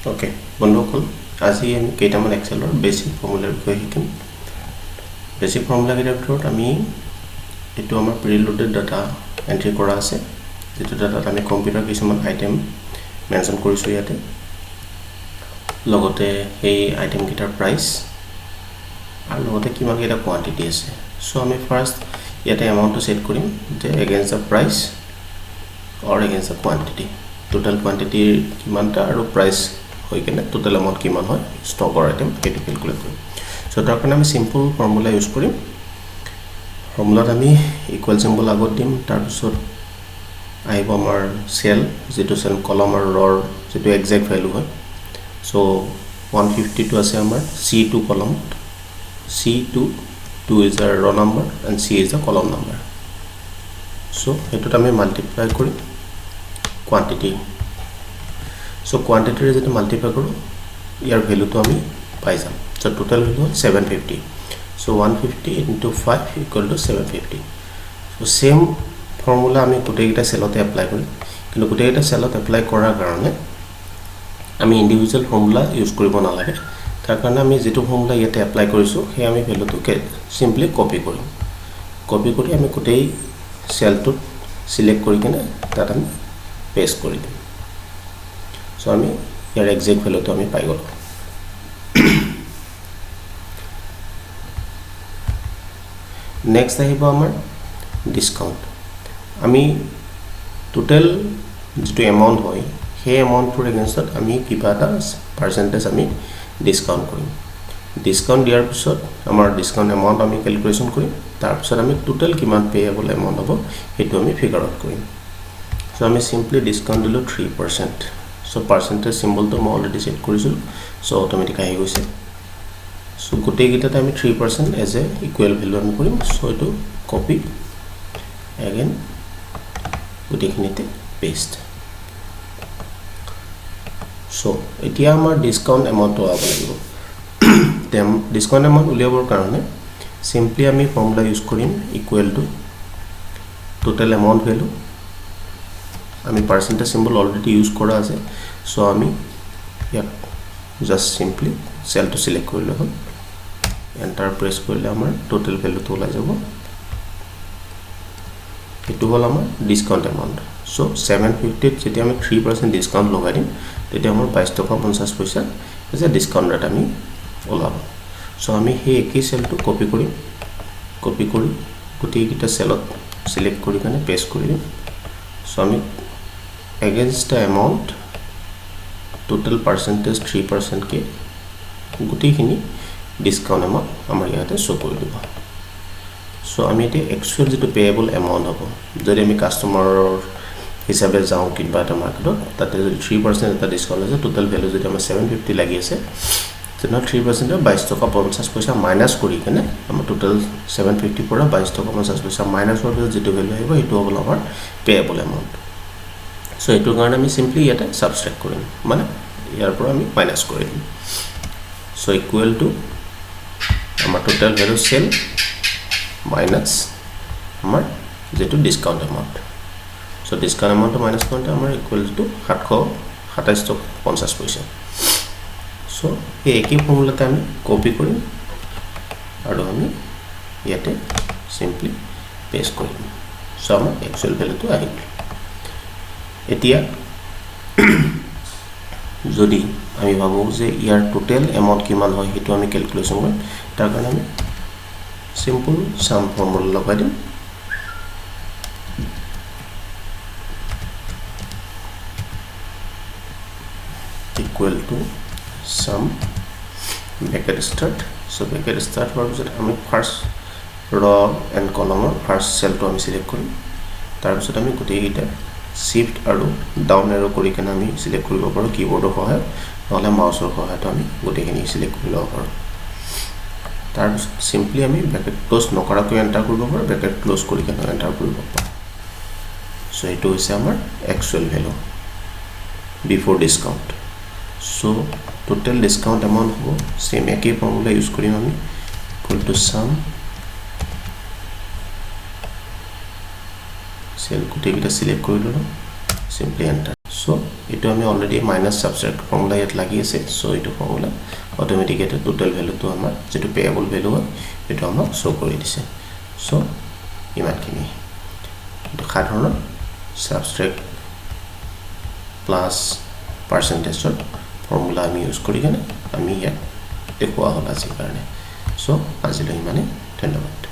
Okay, বন্ধুসকল আজি আমি কেইটামান এক্সেলৰ বেসিক ফৰ্মুলাৰ বিষয়ে শিকিম বেসিক ফৰ্মুলা কেইটাৰ ভিতৰত আমি এটো আমাৰ প্ৰিলোডেড ডাটা এন্ট্ৰি কৰা আছে যেটো ডাটাত আমি কম্পিউটাৰ কিছুমান আইটেম মেনশন কৰিছো ইয়াতে লগতে এই আইটেম কেইটাৰ প্ৰাইস আৰু লগতে কিমান কেইটা কোৱান্টিটি আছে সো আমি ফাৰ্স্ট ইয়াতে এমাউন্টটো সেট কৰিম যে against the price or against the quantity total quantity কিমানটা আৰু price হৈ কেনে total amount কিমান হয় stock or item এটো ক্যালকুলেট কৰিম সো তাৰ কাৰণে আমি সিম্পল ফৰ্মুলা ইউজ কৰিম ফৰ্মুলাত আমি ইকুৱেল সিম্বল আগত দিম তাৰ পিছত আহিব আমাৰ সেল যেটো সেল কলম আৰু ৰৰ যেটো এক্সাক্ট ভ্যালু হয় সো 150 টো আছে আমাৰ C2 কলম C2 is the row number and C is the column number so এটোত আমি মাল্টিপ্লাই কৰি quantity so quantity ৰে যেটো মাল্টিপ্লাই কৰো ইয়াৰ ভ্যালুটো আমি পাই যাম so total value 750 so 150 into 5 equal to 750 so same formula আমি গোটেইটা সেলতে এপ্লাই কৰিম কিন্তু গোটেইটা সেলত এপ্লাই কৰাৰ কাৰণে আমি ইন্ডিভিজুৱেল ফৰ্মুলা ইউজ কৰিব নালাগে তাৰ কাৰণে আমি যেটো ফৰ্মুলা ইয়াতে এপ্লাই কৰিছো সেই আমি ভ্যালুটোকে সিম্পলি কপি কৰিম কপি কৰি আমি গোটেই সেলটো সিলেক্ট কৰি কেনে তাত আমি পেস্ট কৰি দিম সো আমি ইয়াৰ এক্সাক্ট ভ্যালুটো আমি পাই গলো নেক্সট আহিব আমাৰ ডিসকাউন্ট আমি টোটাল যেটো এমাউন্ট হয় সেই এমাউন্টৰ এগেইনষ্টত আমি কিবা এটা পাৰ্সেন্টেজ আমি ডিসকাউন্ট কৰিম ডিসকাউন্ট দিয়াৰ পিছত আমাৰ ডিসকাউন্ট এমাউন্ট আমি ক্যালকুলেশন কৰিম তাৰ পিছত আমি টোটাল কিমান পেয়েবল এমাউন্ট হ'ব হেতু আমি ফিগার আউট কৰিম সো আমি সিম্পলি ডিসকাউন্ট দিলো 3% সো পাৰ্সেন্টেজ সিম্বলটো মই অলৰেডি সেট কৰিছো সো অটোমেটিক আহি গৈছে সো গোটেই গিটাতে আমি 3% এজ এ ইকুৱেল ভ্যালু আমি কৰিম সো এটো কপি এগেইন গোটেইখিনিতে পেস্ট সো এতিয়া আমাৰ ডিসকাউন্ট এমাউন্টটো আব লাগিব তেম ডিসকাউন্ট এমাউন্ট উলিয়াবৰ কাৰণে সিম্পলি আমি ফৰ্মুলা ইউজ কৰিম equal to total amount value আমি পাৰ্সেন্টেজ সিম্বল অলৰেডি ইউজ কৰা আছে সো আমি ইয়াত জাস্ট সিম্পলি সেলটো সিলেক্ট কৰিলে হ'ল এন্টাৰ প্ৰেছ কৰিলে আমাৰ টোটাল ভ্যালুটো ওলাই যাব এটো হ'ল আমাৰ ডিসকাউন্ট এমাউন্ট সো 750 যেতিয়া আমি 3% ডিসকাউন্ট লগাই দিম তেতিয়া আমাৰ 22 টকা 50 পইচা এজ এ ডিসকাউন্ট ৰেট আমি ওলাব সো আমি সেই একেই সেলটো কপি কৰি গোটেই কিটা সেলত সিলেক্ট কৰি কেনে পেস্ট কৰি দিম সো আমি against the amount total percentage 3% ke guti khini discount amount amar yate show kori dibo so ami ete actual jeto payable amount hobo jodi ami customer hisabe jao kinba ta market tate 3% eta discount ase total value jodi amar 750 lagi ase tena 3% 22 toka 50 paisa minus kori kene amar total 750 pora 22 toka 50 paisa minus hor jeto value aibo eto hobol amar payable amount so এটো কাৰণে আমি simply এটা সাবট্ৰাক্ট কৰিম মানে ইয়াৰ পৰা আমি minus কৰি দিম so equal to আমাৰ টোটাল ভ্যালু সেল মাইনাস আমাৰ যেটো discount amount so discount amount minus কৰিলে আমাৰ ইকুৱেল টু 727.50 পইচা so এই একেই ফৰ্মুলাতে আমি কপি কৰিম আৰু আমি ইয়াতে সিম্পলি পেস্ট কৰিম so আমাৰ একচুৱেল ভ্যালুটো আহিল এতিয়া যদি আমি ভাবো যে ইয়াৰ টোটাল এমাউন্ট কিমান হয় হেতু আমি ক্যালকুলেশন কৰিম তাৰ কাৰণে আমি সিম্পল সাম ফৰ্মুলা লগাই দিম equal to sum bracket start so bracket start হোৱাৰ পিছত আমি ফাৰ্স্ট ৰ এন্ড কলমৰ ফাৰ্স্ট সেলটো আমি সিলেক্ট কৰিম তাৰ পিছত আমি গোটেইটা shift আৰু ডাউন এৰো কৰি কেনে আমি সিলেক্ট কৰিব পাৰো কিবোৰ্ডৰ সহায়ত নহলে মাউসৰ সহায়ত আমি গোটেইখিনি সিলেক্ট কৰি লব পাৰো তাৰ পিছত সিম্পলি আমি ব্ৰ্যাকেট ক্লোজ নকৰাকৈ এন্টাৰ কৰিব পাৰো ব্ৰ্যাকেট ক্লোজ কৰি কেনে এন্টাৰ কৰিব পাৰো সো এটো হৈছে আমাৰ actual value before discount so total discount amount হ'ব সেম একেই ফৰ্মুলা ইউজ কৰিম আমি ইকুৱেল টু সাম সেল গোটেইটা সিলেক্ট কৰি ললো সিম্পলি এন্টাৰ সো এটো আমি অলরেডি মাইনাস সাবট্রাক্ট ফর্মুলা ইয়াত লাগি আছে সো এটো ফর্মুলা অটোমেটিক এটা টোটাল ভ্যালু তো আমাৰ যেটো পেয়েবল ভ্যালু হয় এটো আমাক শো কৰি দিছে সো ইমানখিনি এটো সাধাৰণ সাবট্ৰাক্ট প্লাস পাৰ্সেন্টেজৰ ফৰ্মুলা আমি ইউজ কৰি কেনে আমি ইয়াত দেখুৱা হ'ল আজিৰ কাৰণে সো আজিলৈ ইমানে ধন্যবাদ